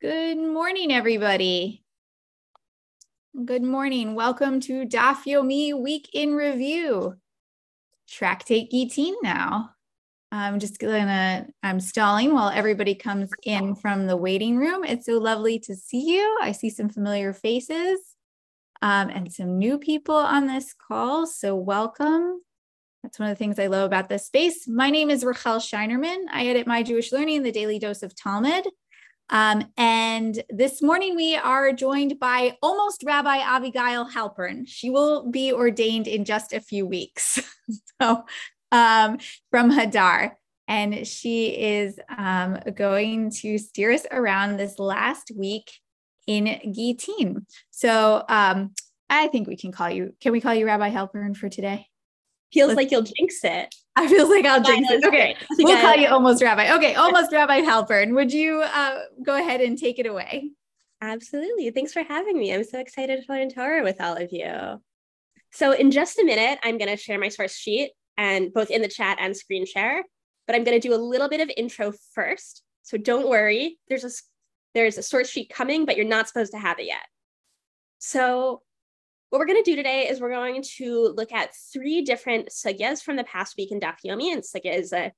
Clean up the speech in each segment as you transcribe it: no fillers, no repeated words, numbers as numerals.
Good morning, everybody. Good morning. Welcome to Daf Yomi Week in Review. Tractate Gitin now. I'm stalling while everybody comes in from the waiting room. It's so lovely to see you. I see some familiar faces and some new people on this call. So welcome. That's one of the things I love about this space. My name is Rachel Scheinerman. I edit My Jewish Learning, the Daily Dose of Talmud. And this morning we are joined by almost Rabbi Abigail Halpern. She will be ordained in just a few weeks. From Hadar. And she is going to steer us around this last week in Gitin. So I think we can we call you Rabbi Halpern for today? Feels like you'll jinx it. I feel like I'll jinx it. Okay, we'll call you Almost Rabbi. Okay, Almost Rabbi Halpern. Would you go ahead and take it away? Absolutely. Thanks for having me. I'm so excited to learn Torah with all of you. So in just a minute, I'm going to share my source sheet, and both in the chat and screen share. But I'm going to do a little bit of intro first. So don't worry. There's a source sheet coming, but you're not supposed to have it yet. So what we're going to do today is we're going to look at 3 different sugyas from the past week in Daf Yomi, and sugya is a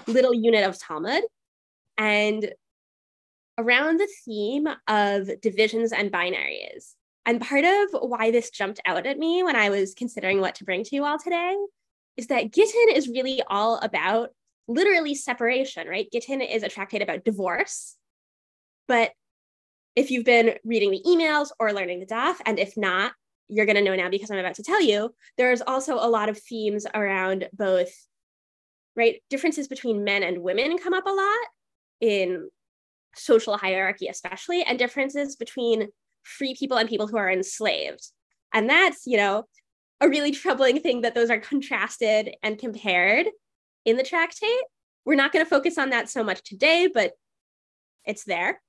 little unit of Talmud, and around the theme of divisions and binaries. And part of why this jumped out at me when I was considering what to bring to you all today is that Gittin is really all about literally separation, right? Gittin is a tractate about divorce, but if you've been reading the emails or learning the daf, and if not, you're going to know now because I'm about to tell you, there's also a lot of themes around both, right? Differences between men and women come up a lot in social hierarchy, especially, and differences between free people and people who are enslaved. And that's, a really troubling thing that those are contrasted and compared in the tractate. We're not going to focus on that so much today, but it's there.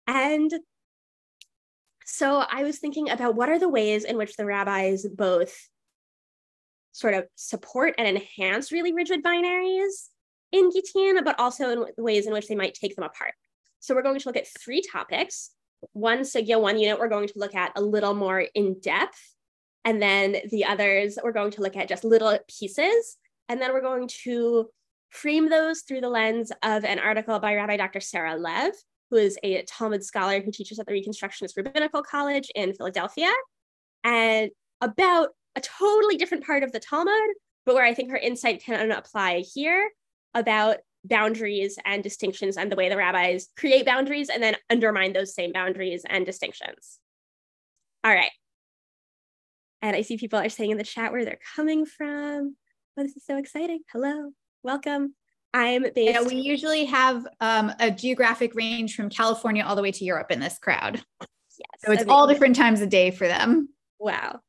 And so I was thinking about what are the ways in which the rabbis both sort of support and enhance really rigid binaries in Gittin, but also in ways in which they might take them apart. So we're going to look at 3 topics. One sugya, one unit we're going to look at a little more in depth. And then the others, we're going to look at just little pieces. And then we're going to frame those through the lens of an article by Rabbi Dr. Sarah Lev, who is a Talmud scholar who teaches at the Reconstructionist Rabbinical College in Philadelphia, and about a totally different part of the Talmud, but where I think her insight can apply here about boundaries and distinctions and the way the rabbis create boundaries and then undermine those same boundaries and distinctions. All right. And I see people are saying in the chat where they're coming from. Oh, this is so exciting. Hello, welcome. I'm based. Yeah, we usually have a geographic range from California all the way to Europe in this crowd. Yes. So it's all different times of day for them. Wow.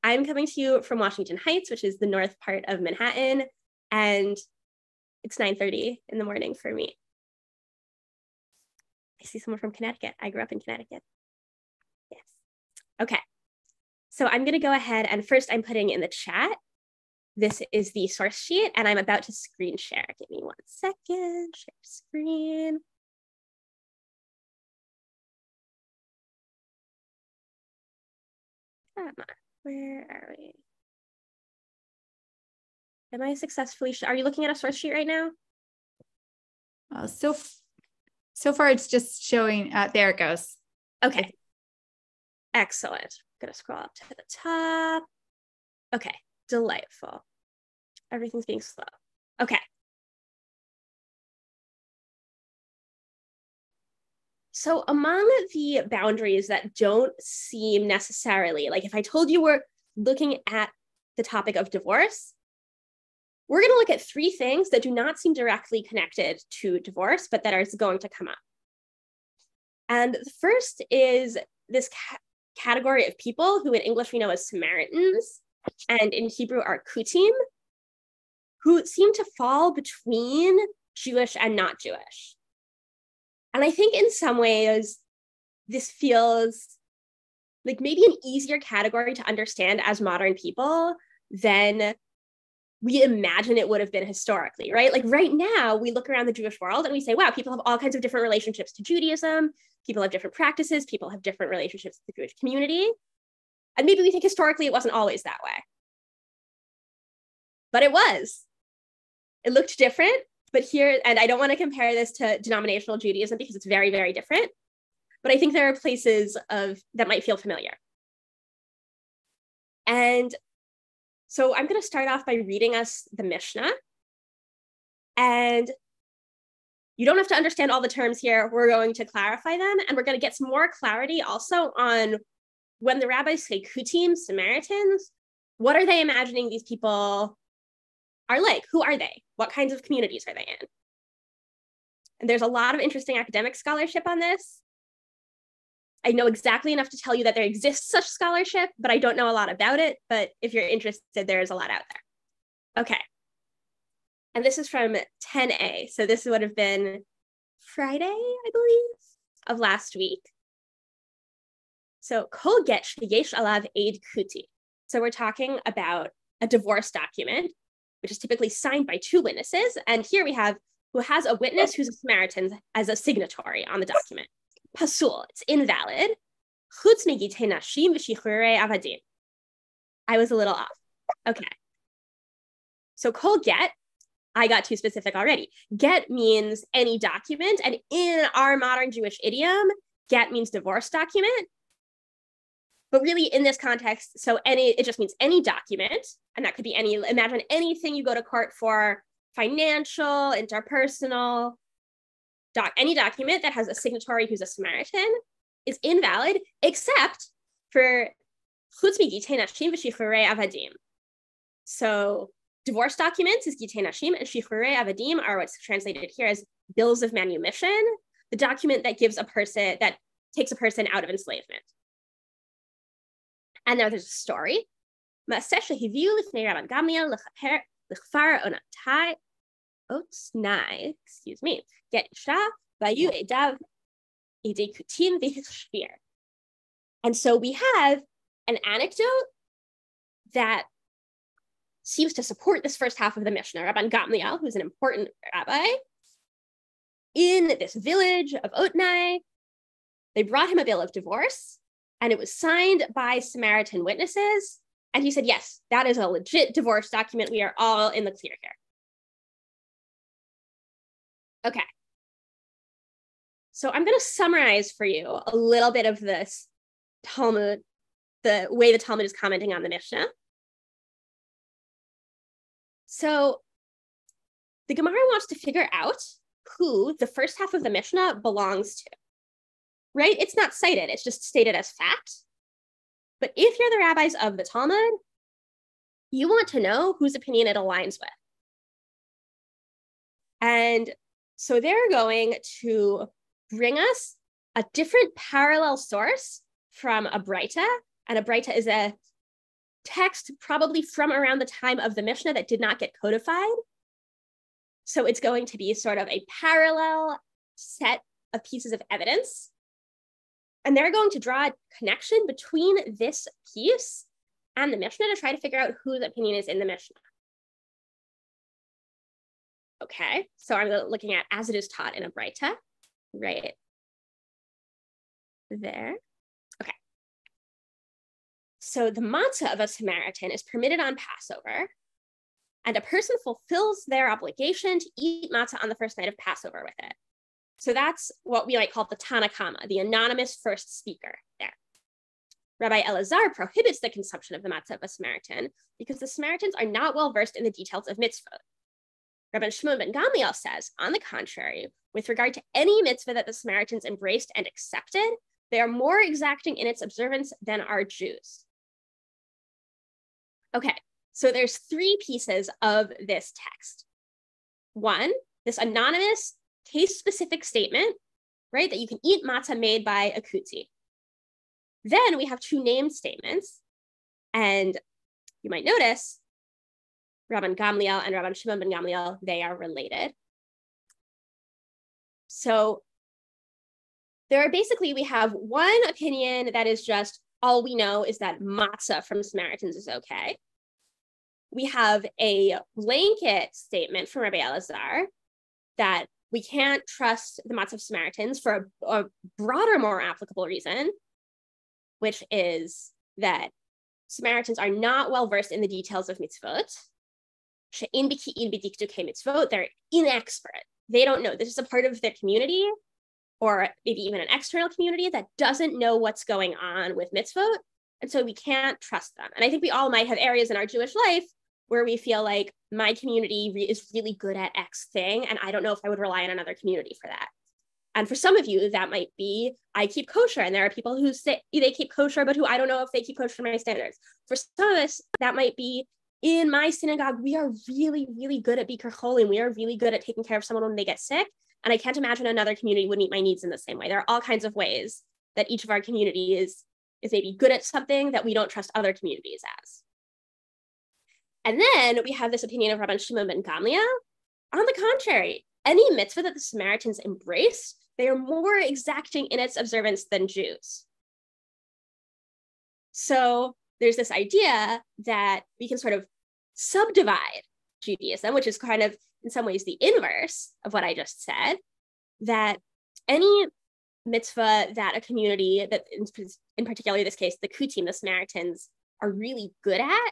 I'm coming to you from Washington Heights, which is the north part of Manhattan, and it's 9:30 in the morning for me. I see someone from Connecticut. I grew up in Connecticut. Yes. Okay. So I'm going to go ahead, and first I'm putting in the chat. This is the source sheet, and I'm about to screen share. Give me 1 second. Share screen. Come on. Where are we? Am I successfully? Are you looking at a source sheet right now? So far, it's just showing. There it goes. Okay. Excellent. I'm going to scroll up to the top. Okay. Delightful. Everything's being slow. Okay. So among the boundaries that don't seem necessarily, like if I told you we're looking at the topic of divorce, we're going to look at 3 things that do not seem directly connected to divorce, but that are going to come up. And the first is this category of people who in English we know as Samaritans, and in Hebrew are Kutim, who seem to fall between Jewish and not Jewish. And I think in some ways, this feels like maybe an easier category to understand as modern people than we imagine it would have been historically, right? Like right now, we look around the Jewish world and we say, wow, people have all kinds of different relationships to Judaism. People have different practices. People have different relationships to the Jewish community. And maybe we think historically it wasn't always that way. But it was. It looked different. But here, and I don't want to compare this to denominational Judaism because it's very, very different. But I think there are places that might feel familiar. And so I'm going to start off by reading us the Mishnah. And you don't have to understand all the terms here. We're going to clarify them. And we're going to get some more clarity also on when the rabbis say Kutim, Samaritans, what are they imagining these people are like? Who are they? What kinds of communities are they in? And there's a lot of interesting academic scholarship on this. I know exactly enough to tell you that there exists such scholarship, but I don't know a lot about it. But if you're interested, there's a lot out there. Okay. And this is from 10a. So this would have been Friday, I believe, of last week. So kol get sheyesh alav eid kuti. So we're talking about a divorce document, which is typically signed by two witnesses. And here we have who has a witness who's a Samaritan as a signatory on the document. Pasul, it's invalid. Chutz megitei nashim v'shichrurei avadim. I was a little off. Okay. So kol get, I got too specific already. Get means any document. And in our modern Jewish idiom, get means divorce document. But really in this context, so it just means any document. And that could be imagine anything you go to court for, financial, interpersonal, any document that has a signatory who's a Samaritan is invalid, except for chutz migitei nashim v'shichrurei avadim. So divorce documents is gitei nashim, and shichrurei avadim are what's translated here as bills of manumission, the document that takes a person out of enslavement. And now there's a story. Ma'aseh shehiviu lifnei Rabban Gamliel l'chfar otnai, get isha vayu edav idei kutim v'hichshvir. And so we have an anecdote that seems to support this first half of the Mishnah. Rabban Gamliel, who's an important rabbi, in this village of Otnai, they brought him a bill of divorce, and it was signed by Samaritan witnesses. And he said, yes, that is a legit divorce document. We are all in the clear here. Okay. So I'm going to summarize for you a little bit of this Talmud, the way the Talmud is commenting on the Mishnah. So the Gemara wants to figure out who the first half of the Mishnah belongs to, right? It's not cited, it's just stated as fact. But if you're the rabbis of the Talmud, you want to know whose opinion it aligns with. And so they're going to bring us a different parallel source from a Braita. And a Braita is a text probably from around the time of the Mishnah that did not get codified. So it's going to be sort of a parallel set of pieces of evidence. And they're going to draw a connection between this piece and the Mishnah to try to figure out whose opinion is in the Mishnah. Okay, so I'm looking at as it is taught in a Braita, right there. Okay. So the matzah of a Samaritan is permitted on Passover, and a person fulfills their obligation to eat matzah on the first night of Passover with it. So that's what we might call the Tana Kama, the anonymous first speaker there. Rabbi Elazar prohibits the consumption of the matzah of a Samaritan because the Samaritans are not well versed in the details of mitzvot. Rabban Shimon ben Gamliel says, on the contrary, with regard to any mitzvah that the Samaritans embraced and accepted, they are more exacting in its observance than are Jews. Okay, so there's three pieces of this text. One, this anonymous case-specific statement, right, that you can eat matzah made by a kuti. Then we have two named statements, and you might notice Rabban Gamliel and Rabban Shimon ben Gamliel, they are related. So we have one opinion that is just all we know is that matzah from Samaritans is okay. we have a blanket statement from Rabbi Elazar that we can't trust the matzah of Samaritans for a broader, more applicable reason, which is that Samaritans are not well versed in the details of mitzvot. They're inexpert. They don't know. This is a part of their community, or maybe even an external community that doesn't know what's going on with mitzvot. And so we can't trust them. And I think we all might have areas in our Jewish life where we feel like my community is really good at X thing, and I don't know if I would rely on another community for that. And for some of you, that might be, I keep kosher, and there are people who say they keep kosher, but who I don't know if they keep kosher to my standards. For some of us, that might be, in my synagogue, we are really, really good at Bikur Cholim. We are really good at taking care of someone when they get sick. And I can't imagine another community would meet my needs in the same way. There are all kinds of ways that each of our communities is maybe good at something that we don't trust other communities as. And then we have this opinion of Rabban Shimon ben Gamliel. On the contrary, any mitzvah that the Samaritans embrace, they are more exacting in its observance than Jews. So there's this idea that we can sort of subdivide Judaism, which is kind of in some ways the inverse of what I just said, that any mitzvah that a community, that in particular this case, the Kutim, the Samaritans, are really good at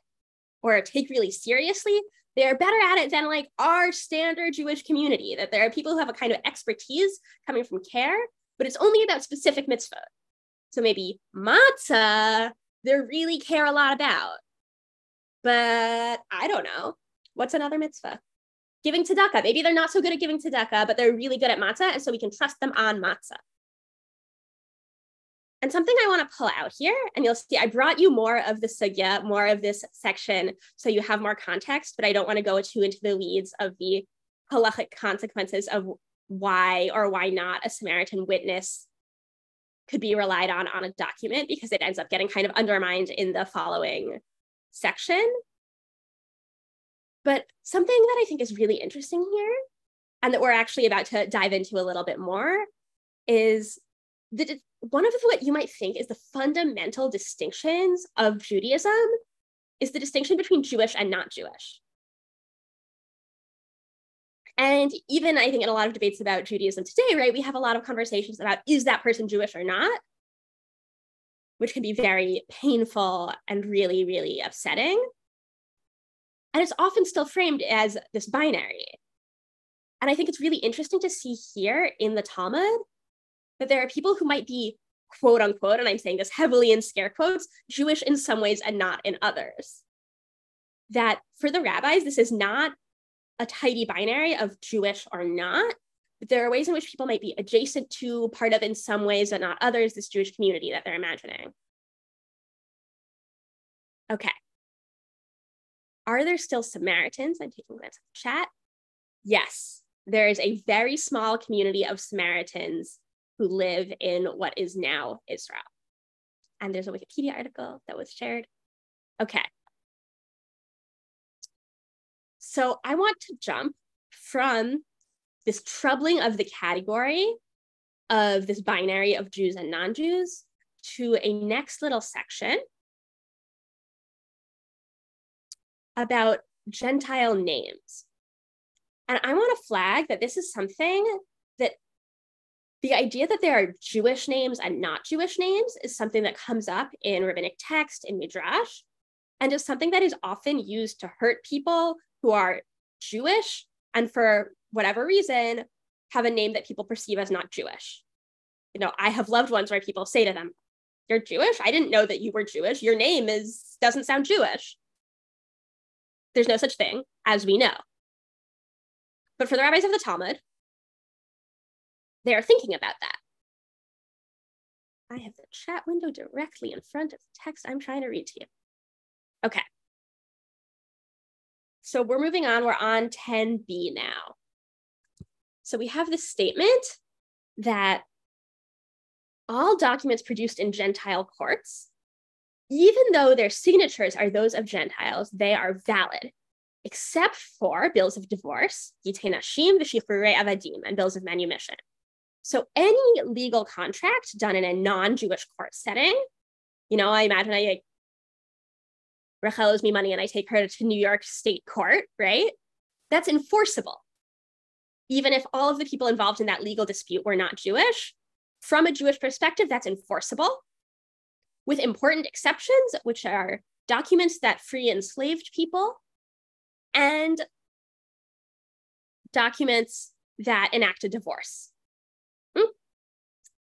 or take really seriously, they're better at it than like our standard Jewish community, that there are people who have a kind of expertise coming from care, but it's only about specific mitzvah. So maybe matzah, they really care a lot about, but I don't know. What's another mitzvah? Giving tzedakah. Maybe they're not so good at giving tzedakah, but they're really good at matzah, and so we can trust them on matzah. And something I want to pull out here, and you'll see I brought you more of the sugya, more of this section, so you have more context, but I don't want to go too into the weeds of the halachic consequences of why or why not a Samaritan witness could be relied on a document, because it ends up getting kind of undermined in the following section. But something that I think is really interesting here, and that we're actually about to dive into a little bit more, is one of what you might think is the fundamental distinctions of Judaism is the distinction between Jewish and not Jewish. And even I think in a lot of debates about Judaism today, right, we have a lot of conversations about, is that person Jewish or not? Which can be very painful and really, really upsetting. And it's often still framed as this binary. And I think it's really interesting to see here in the Talmud that there are people who might be, quote unquote, and I'm saying this heavily in scare quotes, Jewish in some ways and not in others. That for the rabbis, this is not a tidy binary of Jewish or not, but there are ways in which people might be adjacent to, part of in some ways but not others, this Jewish community that they're imagining. Okay. Are there still Samaritans? I'm taking a glance at the chat. Yes, there is a very small community of Samaritans who live in what is now Israel. And there's a Wikipedia article that was shared. Okay. So I want to jump from this troubling of the category of this binary of Jews and non-Jews to a next little section about Gentile names. And I want to flag that this is something that the idea that there are Jewish names and not Jewish names is something that comes up in rabbinic text, in Midrash, and is something that is often used to hurt people who are Jewish and for whatever reason have a name that people perceive as not Jewish. You know, I have loved ones where people say to them, "You're Jewish? I didn't know that you were Jewish. Your name doesn't sound Jewish." There's no such thing, as we know. But for the rabbis of the Talmud, they are thinking about that. I have the chat window directly in front of the text I'm trying to read to you. Okay. So we're moving on. We're on 10b now. So we have this statement that all documents produced in Gentile courts, even though their signatures are those of Gentiles, they are valid, except for bills of divorce, Gitei Nashim, V'Shichrurei Avadim, and bills of manumission. So any legal contract done in a non-Jewish court setting, you know, I imagine Rachel owes me money and I take her to New York State Court, right? That's enforceable. Even if all of the people involved in that legal dispute were not Jewish, from a Jewish perspective, that's enforceable, with important exceptions, which are documents that free enslaved people and documents that enact a divorce.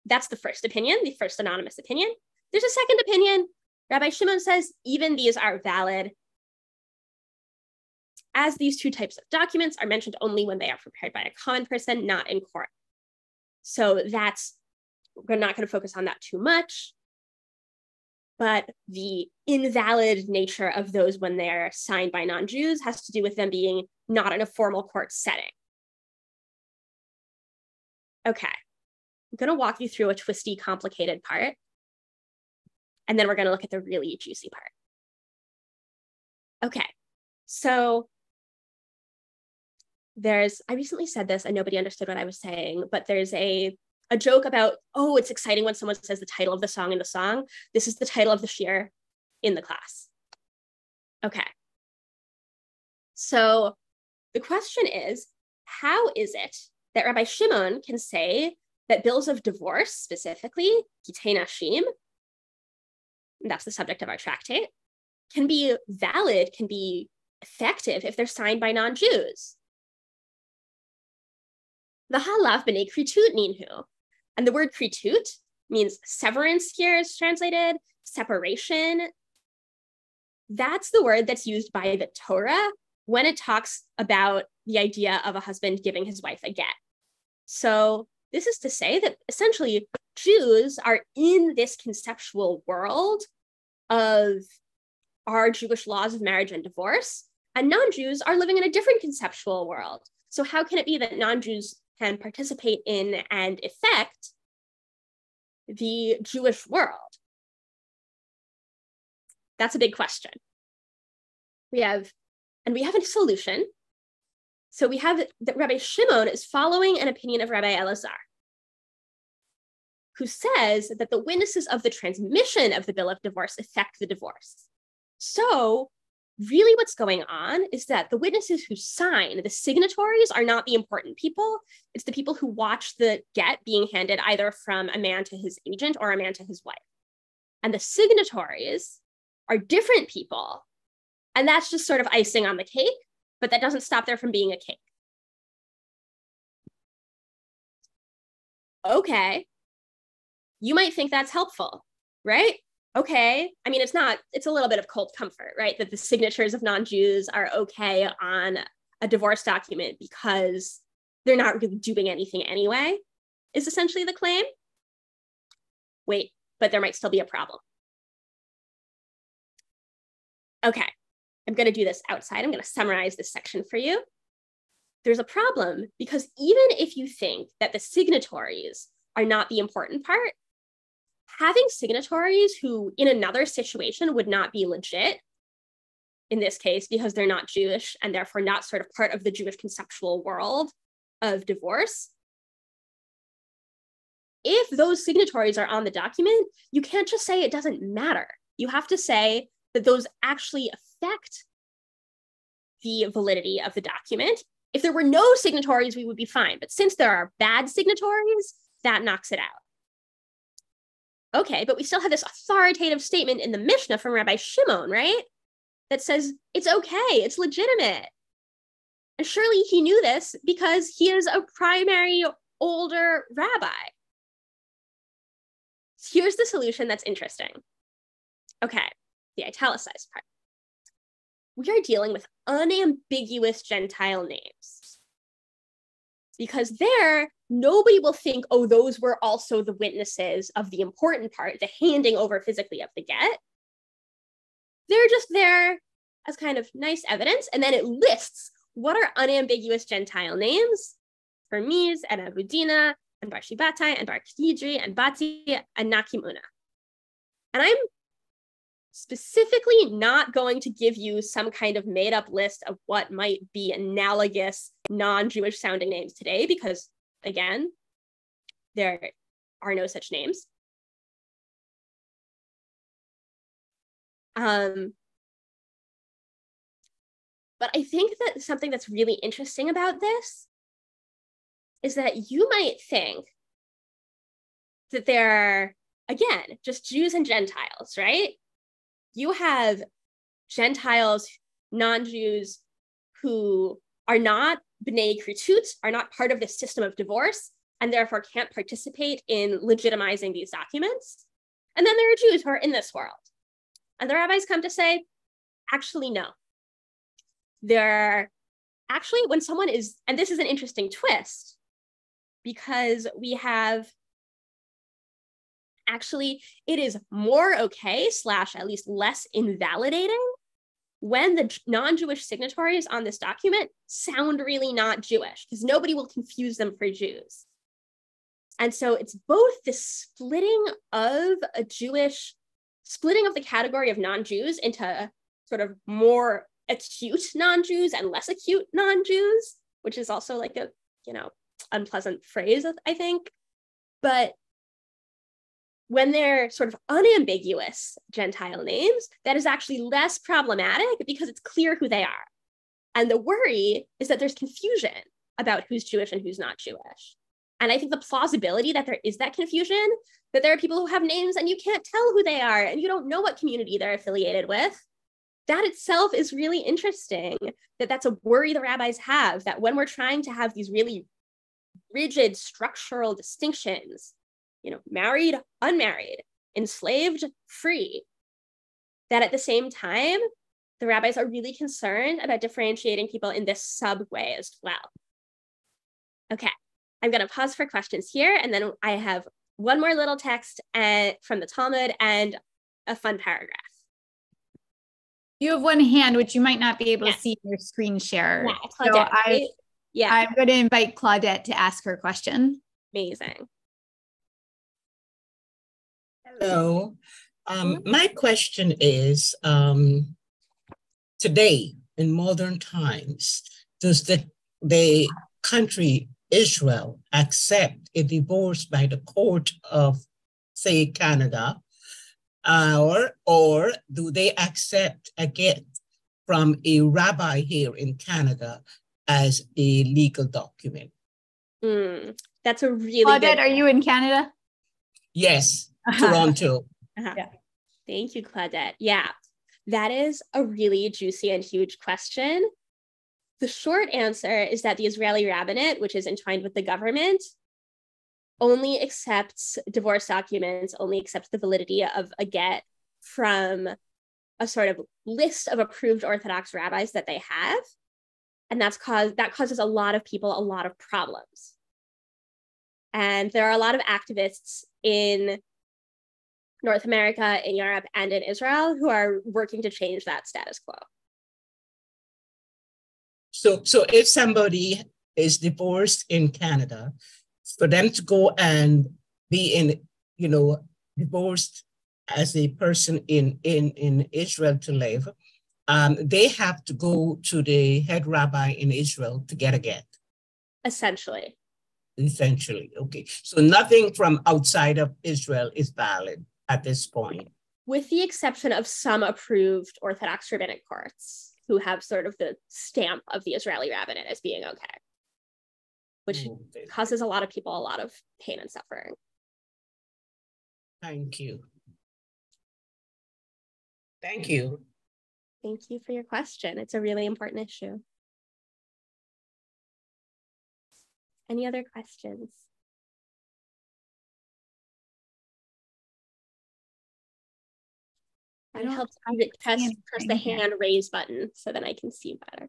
That's the first opinion, the first anonymous opinion. There's a second opinion. Rabbi Shimon says even these are valid, as these two types of documents are mentioned only when they are prepared by a common person, not in court. So we're not going to focus on that too much, but the invalid nature of those when they're signed by non-Jews has to do with them being not in a formal court setting. Okay, I'm going to walk you through a twisty, complicated part, and then we're going to look at the really juicy part. Okay, so I recently said this and nobody understood what I was saying, but there's a joke about, oh, it's exciting when someone says the title of the song in the song. This is the title of the shiur in the class. Okay. So the question is, how is it that Rabbi Shimon can say that bills of divorce, specifically, kitei nashim, that's the subject of our tractate, can be valid, can be effective if they're signed by non-Jews? The halav b'nei kritut ninhu. And the word kritut means severance here is translated, separation. That's the word that's used by the Torah when it talks about the idea of a husband giving his wife a get. So this is to say that essentially Jews are in this conceptual world of our Jewish laws of marriage and divorce, and non-Jews are living in a different conceptual world. So how can it be that non-Jews can participate in and affect the Jewish world? That's a big question. We have a solution. So we have that Rabbi Shimon is following an opinion of Rabbi Elazar, who says that the witnesses of the transmission of the bill of divorce affect the divorce. So really what's going on is that the witnesses who sign, the signatories, are not the important people. It's the people who watch the get being handed either from a man to his agent or a man to his wife. And the signatories are different people. And that's just sort of icing on the cake, but that doesn't stop there from being a cake. Okay, you might think that's helpful, right? Okay, I mean, it's a little bit of cold comfort, right? That the signatures of non-Jews are okay on a divorce document because they're not really doing anything anyway, is essentially the claim. Wait, but there might still be a problem. Okay, I'm going to do this outside. I'm going to summarize this section for you. There's a problem because even if you think that the signatories are not the important part, having signatories who in another situation would not be legit, in this case, because they're not Jewish and therefore not sort of part of the Jewish conceptual world of divorce, if those signatories are on the document, you can't just say it doesn't matter. You have to say that those actually affect the validity of the document. If there were no signatories, we would be fine. But since there are bad signatories, that knocks it out. Okay, but we still have this authoritative statement in the Mishnah from Rabbi Shimon, right? That says it's okay, it's legitimate. And surely he knew this because he is a primary older rabbi. Here's the solution that's interesting. Okay, the italicized part. We are dealing with unambiguous Gentile names. Because there, nobody will think, oh, those were also the witnesses of the important part, the handing over physically of the get. They're just there as kind of nice evidence. And then it lists what are unambiguous Gentile names: Hermes and Abudina and Bar Shibatai and Bar Kidri and Bati and Nakimuna. And I'm specifically not going to give you some kind of made up list of what might be analogous non-Jewish sounding names today, because again, there are no such names. But I think that something that's really interesting about this is that you might think that there are, again, just Jews and Gentiles, right? You have Gentiles, non-Jews who are not B'nai Kritut, are not part of this system of divorce, and therefore can't participate in legitimizing these documents. And then there are Jews who are in this world. And the rabbis come to say, actually, no. They're actually, when someone is, and this is an interesting twist, because we have, actually, it is more okay, / at least less invalidating, when the non-Jewish signatories on this document sound really not Jewish, because nobody will confuse them for Jews. And so it's both this splitting of the category of non-Jews into sort of more acute non-Jews and less acute non-Jews, which is also like a, unpleasant phrase, I think. But when they're sort of unambiguous Gentile names, that is actually less problematic because it's clear who they are. And the worry is that there's confusion about who's Jewish and who's not Jewish. And I think the plausibility that there is that confusion, that there are people who have names and you can't tell who they are and you don't know what community they're affiliated with, that itself is really interesting, that's a worry the rabbis have, that when we're trying to have these really rigid structural distinctions, married, unmarried, enslaved, free, that at the same time, the rabbis are really concerned about differentiating people in this sub-way as well. Okay, I'm going to pause for questions here, and then I have one more little text from the Talmud and a fun paragraph. You have one hand, which you might not be able to see in your screen share. Yeah, Claudette, right? I'm going to invite Claudette to ask her question. Amazing. Hello. My question is, today, in modern times, does the country Israel accept a divorce by the court of, say, Canada, or do they accept a get from a rabbi here in Canada as a legal document? That's a really Claudette, good... are you in Canada? Yes, Toronto. Yeah. Thank you, Claudette. Yeah, that is a really juicy and huge question. The short answer is that the Israeli rabbinate, which is entwined with the government, only accepts divorce documents, only accepts the validity of a get from a sort of list of approved Orthodox rabbis that they have. And that causes a lot of people a lot of problems. And there are a lot of activists in North America, in Europe, and in Israel who are working to change that status quo. So if somebody is divorced in Canada, for them to go and be divorced as a person in Israel to live, they have to go to the head rabbi in Israel to get a get. Essentially, okay. So nothing from outside of Israel is valid at this point. With the exception of some approved Orthodox rabbinic courts who have sort of the stamp of the Israeli rabbinate as being okay, which causes a lot of people a lot of pain and suffering. Thank you. Thank you. Thank you for your question. It's a really important issue. Any other questions? It helps press the hand raise button so that I can see better.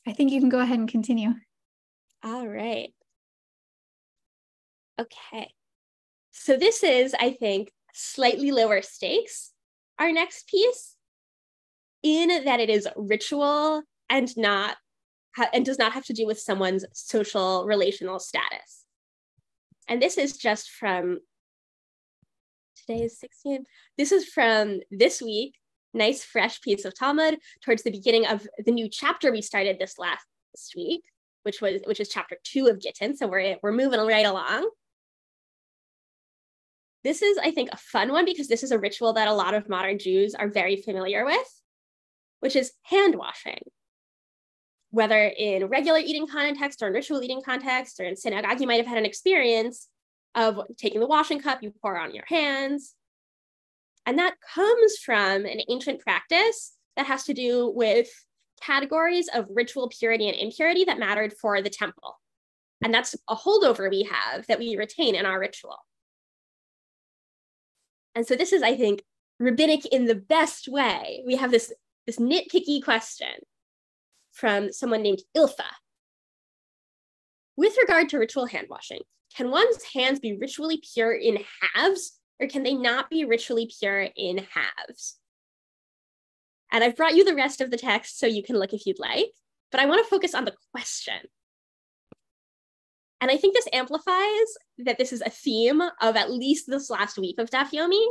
I think you can go ahead and continue. All right. Okay. So this is, I think, slightly lower stakes. Our next piece, in that it is ritual and does not have to do with someone's social relational status. And this is just from, today is 16. This is from this week, nice fresh piece of Talmud towards the beginning of the new chapter we started this last week, which is chapter 2 of Gittin. So we're moving right along. This is, I think, a fun one because this is a ritual that a lot of modern Jews are very familiar with. which is hand washing. Whether in regular eating context or in ritual eating context or in synagogue, you might have had an experience of taking the washing cup, you pour on your hands. And that comes from an ancient practice that has to do with categories of ritual purity and impurity that mattered for the temple. And that's a holdover we have that we retain in our ritual. And so this is, I think, rabbinic in the best way. We have this nitpicky question from someone named Ilfa. With regard to ritual hand washing, can one's hands be ritually pure in halves, or can they not be ritually pure in halves? And I've brought you the rest of the text so you can look if you'd like, but I want to focus on the question. And I think this amplifies that this is a theme of at least this last week of Daf Yomi,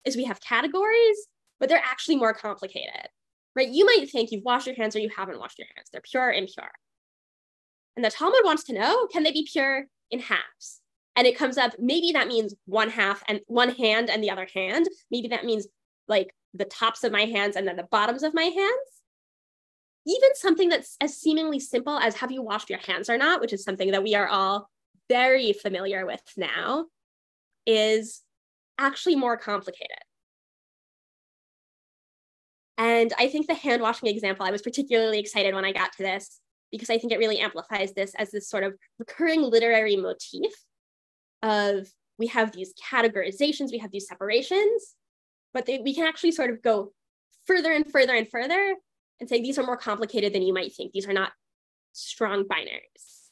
is we have categories, but they're actually more complicated, right? You might think you've washed your hands or you haven't washed your hands. They're pure or impure. And the Talmud wants to know, can they be pure in halves? And it comes up, maybe that means one half and one hand and the other hand. Maybe that means like the tops of my hands and then the bottoms of my hands. Even something that's as seemingly simple as have you washed your hands or not, which is something that we are all very familiar with now, is actually more complicated. And I think the hand washing example, I was particularly excited when I got to this because I think it really amplifies this as this sort of recurring literary motif of we have these categorizations, we have these separations, but we can actually sort of go further and further and further and say these are more complicated than you might think. These are not strong binaries.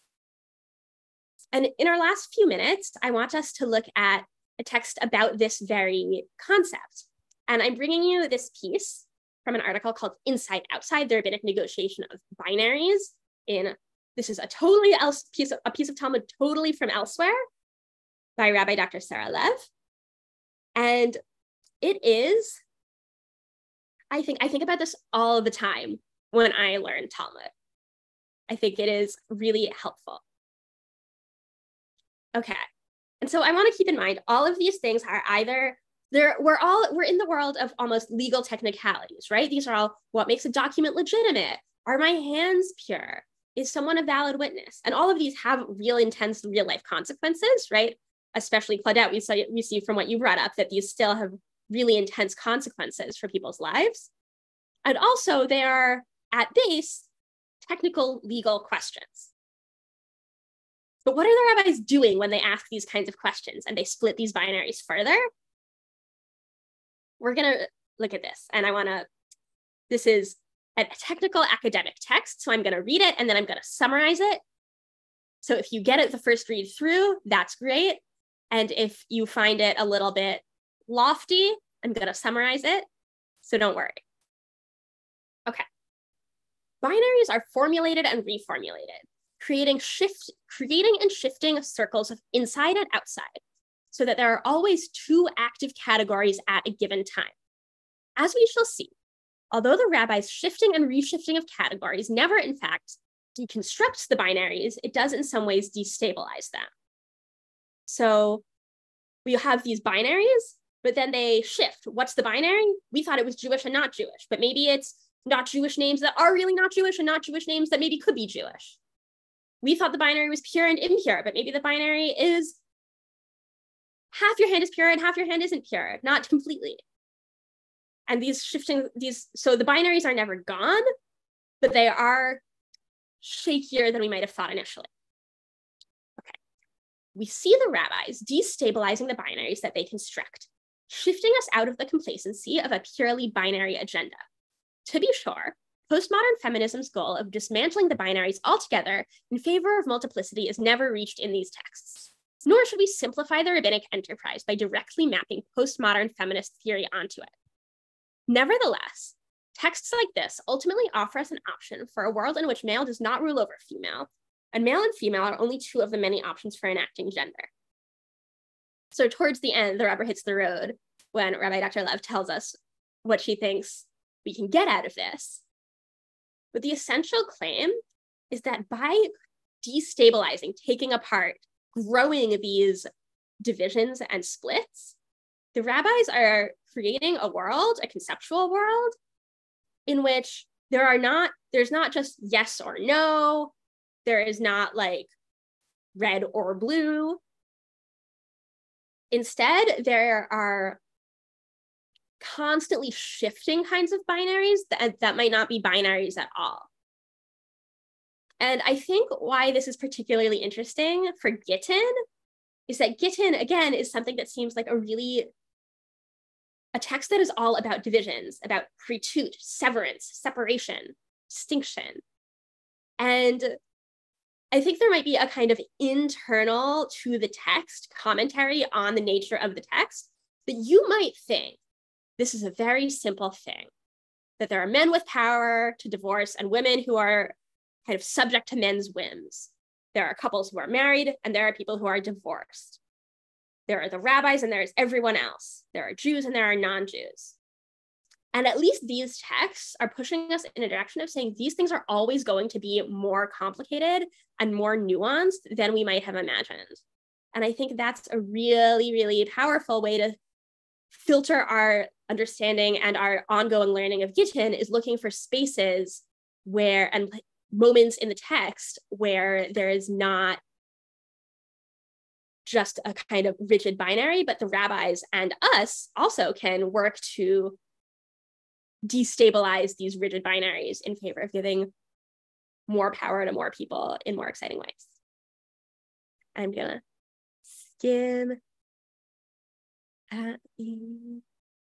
And in our last few minutes, I want us to look at a text about this very concept. And I'm bringing you this piece from an article called Inside Outside, the Rabbinic Negotiation of Binaries. This is a piece of Talmud totally from elsewhere by Rabbi Dr. Sarah Lev. And it is, I think about this all the time when I learn Talmud. I think it is really helpful. Okay, and so I want to keep in mind all of these things are either we're in the world of almost legal technicalities, right? These are all what makes a document legitimate. Are my hands pure? Is someone a valid witness? And all of these have real intense real life consequences, right? Especially Claudette, we see from what you brought up that these still have really intense consequences for people's lives. And also they are at base technical legal questions. But what are the rabbis doing when they ask these kinds of questions and they split these binaries further? We're gonna look at this and this is a technical academic text. So I'm gonna read it and then I'm gonna summarize it. So if you get it the first read through, that's great. And if you find it a little bit lofty, I'm gonna summarize it. So don't worry. Okay. Binaries are formulated and reformulated, creating and shifting circles of inside and outside, so that there are always two active categories at a given time. As we shall see, although the rabbi's shifting and reshifting of categories never, in fact, deconstructs the binaries, it does in some ways destabilize them. So we have these binaries, but then they shift. What's the binary? We thought it was Jewish and not Jewish, but maybe it's not Jewish names that are really not Jewish and not Jewish names that maybe could be Jewish. We thought the binary was pure and impure, but maybe the binary is half your hand is pure and half your hand isn't pure, not completely. And so the binaries are never gone, but they are shakier than we might have thought initially. Okay. We see the rabbis destabilizing the binaries that they construct, shifting us out of the complacency of a purely binary agenda. To be sure, postmodern feminism's goal of dismantling the binaries altogether in favor of multiplicity is never reached in these texts. Nor should we simplify the rabbinic enterprise by directly mapping postmodern feminist theory onto it. Nevertheless, texts like this ultimately offer us an option for a world in which male does not rule over female, and male and female are only two of the many options for enacting gender. So towards the end, the rubber hits the road when Rabbi Dr. Lev tells us what she thinks we can get out of this. But the essential claim is that by destabilizing, taking apart, growing these divisions and splits, the rabbis are creating a world, a conceptual world, in which there's not just yes or no, there is not like red or blue. Instead, there are constantly shifting kinds of binaries that might not be binaries at all. And I think why this is particularly interesting for Gittin is that Gittin, again, is something that seems like a text that is all about divisions, about kritut, severance, separation, distinction. And I think there might be a kind of internal to the text commentary on the nature of the text that you might think this is a very simple thing, that there are men with power to divorce and women who are kind of subject to men's whims. There are couples who are married and there are people who are divorced. There are the rabbis and there's everyone else. There are Jews and there are non-Jews. And at least these texts are pushing us in a direction of saying these things are always going to be more complicated and more nuanced than we might have imagined. And I think that's a really, really powerful way to filter our understanding and our ongoing learning of Gittin, is looking for spaces where, and moments in the text where there is not just a kind of rigid binary, but the rabbis and us also can work to destabilize these rigid binaries in favor of giving more power to more people in more exciting ways. I'm gonna skim at the,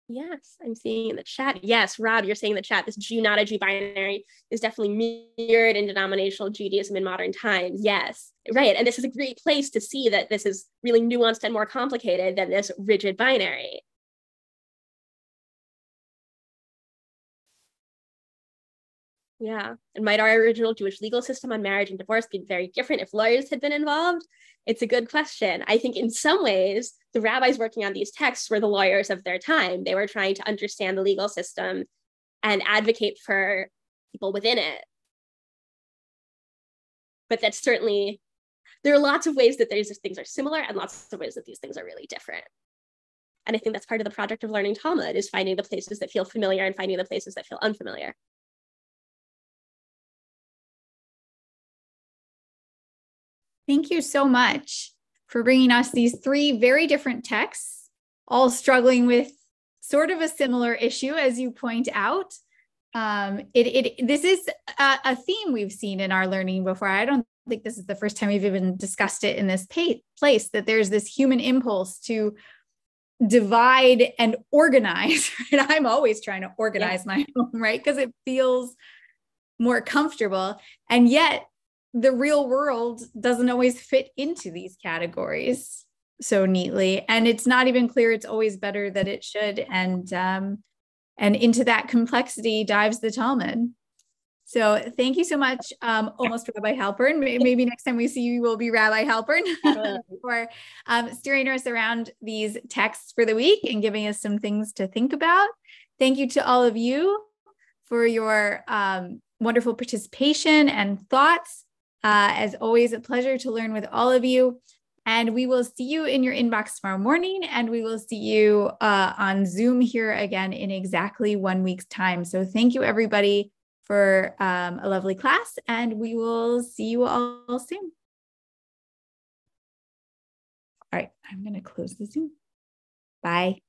yes, I'm seeing in the chat. Yes, Rob, you're saying in the chat, this Jew, not a Jew binary is definitely mirrored in denominational Judaism in modern times. Yes, right. And this is a great place to see that this is really nuanced and more complicated than this rigid binary. Yeah, and might our original Jewish legal system on marriage and divorce be very different if lawyers had been involved? It's a good question. I think in some ways, the rabbis working on these texts were the lawyers of their time. They were trying to understand the legal system and advocate for people within it. But that's certainly, there are lots of ways that these things are similar and lots of ways that these things are really different. And I think that's part of the project of learning Talmud, is finding the places that feel familiar and finding the places that feel unfamiliar. Thank you so much for bringing us these three very different texts, all struggling with sort of a similar issue, as you point out. This is a theme we've seen in our learning before. I don't think this is the first time we've even discussed it in this place, that there's this human impulse to divide and organize. And I'm always trying to organize my home, right? Because it feels more comfortable. And yet the real world doesn't always fit into these categories so neatly. And it's not even clear it's always better that it should. And into that complexity dives the Talmud. So thank you so much, almost Rabbi Halpern. Maybe next time we see you, will be Rabbi Halpern for steering us around these texts for the week and giving us some things to think about. Thank you to all of you for your wonderful participation and thoughts. As always, a pleasure to learn with all of you. And we will see you in your inbox tomorrow morning. And we will see you on Zoom here again in exactly 1 week's time. So thank you, everybody, for a lovely class. And we will see you all soon. All right, I'm going to close the Zoom. Bye.